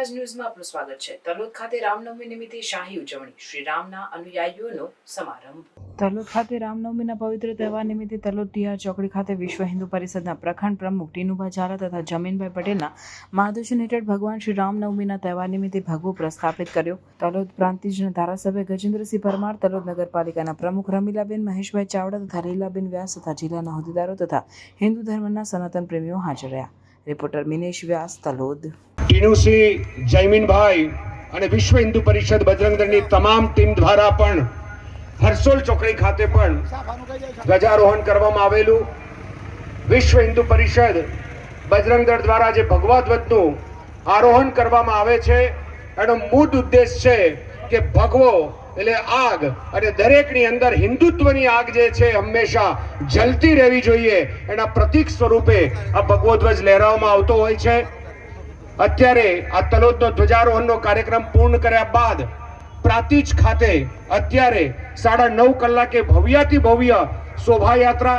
આવાજ ન્યૂઝમાં આપનું સ્વાગત છે। તલોદ ખાતે રામનવમી નિમિત્તે શાહી ઉજવણી, શ્રી રામના અનુયાયીઓનો સમારંભ। તલોદ ખાતે રામનવમીના પવિત્ર તહેવાર નિમિત્તે તલોદ ટીઆર ચોકડી ખાતે વિશ્વ હિન્દુ પરિષદના પ્રખંડ પ્રમુખ ટીનુભા ઝાલા તથા જમીનભાઈ પટેલના માર્ગદર્શન હેઠળ ભગવાન શ્રી રામનવમીના તહેવાર નિમિત્તે ભગવો પ્રસ્થાપિત કર્યો। તલોદ પ્રાંતિજના ધારાસભ્ય ગજેન્દ્રસિંહ પરમાર, તલોદ નગરપાલિકાના પ્રમુખ રમીલાબેન મહેશભાઈ ચાવડા તથા લીલાબેન વ્યાસ તથા જિલ્લાના હોદ્દેદારો તથા હિન્દુ ધર્મના સનાતન પ્રેમીઓ હાજર રહ્યા। રિપોર્ટર મિનેશ વ્યાસ, તલોદ। ટીનુસિંહ, જયમીનભાઈ અને વિશ્વ હિન્દુ પરિષદ બજરંગ દળની તમામ ટીમ દ્વારા પણ હરસોલ ચોકડી ખાતે પણ ધ્વજારોહણ કરવામાં આવેલું। વિશ્વ હિન્દુ પરિષદ બજરંગ દળ દ્વારા જે ભગવા ધ્વજનું આરોહણ કરવામાં આવે છે એનો મૂળ ઉદ્દેશ છે કે ભગવો એટલે આગ અને દરેકની અંદર હિન્દુત્વની આગ જે છે હંમેશા જલતી રહેવી જોઈએ એના પ્રતીક સ્વરૂપે આ ભગવો ધ્વજ લહેરાવવામાં આવતો હોય છે। અત્યારે આ તલોદનો ધ્વજારોહણનો કાર્યક્રમ પૂર્ણ કર્યા બાદ પ્રાંતિજ ખાતે અત્યારે 9:30 કલાકે ભવ્યાતિ ભવ્ય શોભાયાત્રા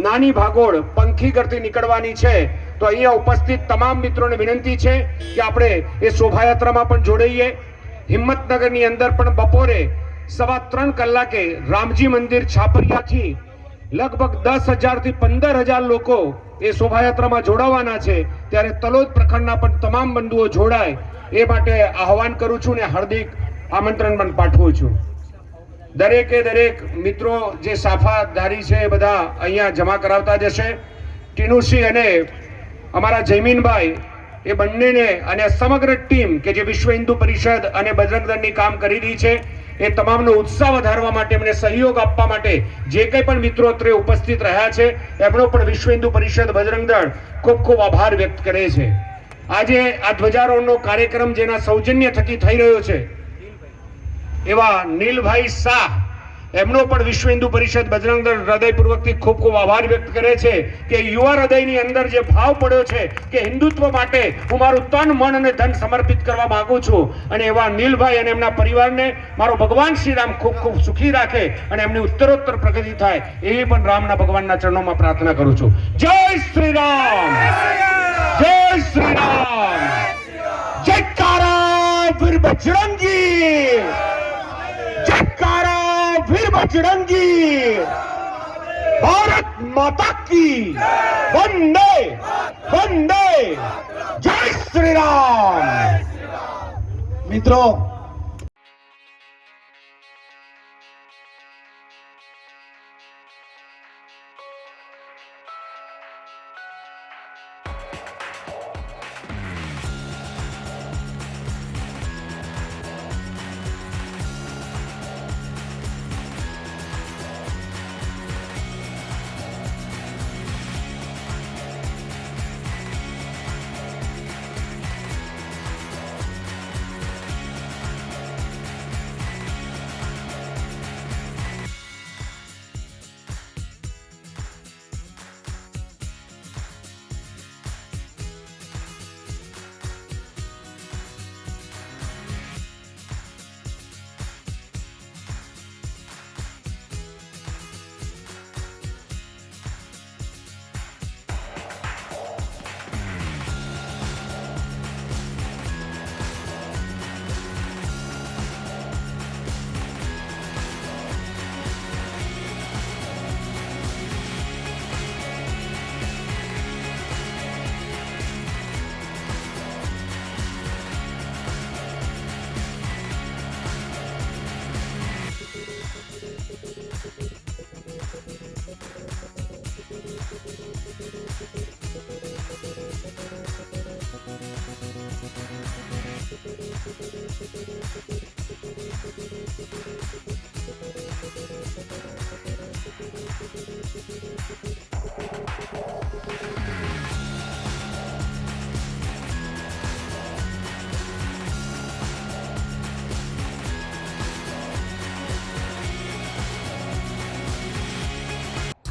નાની ભાગોળ પંખી કરતી નીકળવાની છે। તો અહીંયા ઉપસ્થિત તમામ મિત્રોને વિનંતી છે કે આપણે એ શોભાયાત્રામાં પણ જોડાઈએ। હિંમતનગરની અંદર પણ બપોરે 3:15 કલાકે રામજી મંદિર છાપરિયાથી લગભગ 10,000 થી 15,000 લોકો એ શોભાયાત્રામાં જોડાવાના છે। ત્યારે તલોદ પ્રખંડના પણ તમામ બંધુઓ જોડાય એ માટે આહવાન કરું છું ને હાર્દિક આમંત્રણ પણ પાઠવું છું। દરેક મિત્રો જે સાફાધારી છે એ બધા અહીંયા જમા કરાવતા જશે। ટીનુસિંહ અને અમારા જયમીનભાઈ એ બંનેને અને સમગ્ર ટીમ કે જે વિશ્વ હિન્દુ પરિષદ અને બજરંગ દળની કામ કરી રહી છે એ તમામનો ઉત્સાહ વધારવા માટે, એમને સહયોગ આપવા માટે જે કંઈ પણ મિત્રો અત્રે ઉપસ્થિત રહ્યા છે એમનો પણ વિશ્વ હિન્દુ પરિષદ બજરંગ દળ ખૂબ ખૂબ આભાર વ્યક્ત કરે છે। આજે આ ધ્વજારોહણનો કાર્યક્રમ જેના સૌજન્ય થકી થઈ રહ્યો છે એવા નીલભાઈ શાહ, એમનો પણ વિશ્વ હિન્દુ પરિષદ બજરંગ દળ હૃદયપૂર્વકથી ખૂબ ખૂબ આભાર વ્યક્ત કરે છે કે યુવા હૃદયની અંદર જે ભાવ પડ્યો છે કે હિન્દુત્વ માટે હું મારું તન, મન અને ધન સમર્પિત કરવા માંગુ છું। અને એવા નીલભાઈ અને એમના પરિવારને મારો ભગવાન શ્રી રામ ખૂબ ખૂબ સુખી રાખે અને એમની ઉત્તરોત્તર પ્રગતિ થાય એવી પણ રામના ભગવાનના ચરણોમાં પ્રાર્થના કરું છું। જય શ્રી રામ, જય શ્રી રામ, જયકારા વીર બજરંગી, जयकारा वीर बजरंगी, भारत माता की वंदे वंदे, जय श्री राम। मित्रों,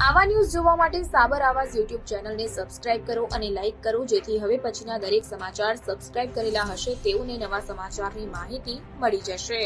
આવા ન્યૂઝ જોવા માટે સાબર આવાજ યુટ્યુબ ચેનલને સબસ્ક્રાઇબ કરો અને લાઇક કરો, જેથી હવે પછીના દરેક સમાચાર સબસ્ક્રાઇબ કરેલા હશે તેઓને નવા સમાચારની માહિતી મળી જશે।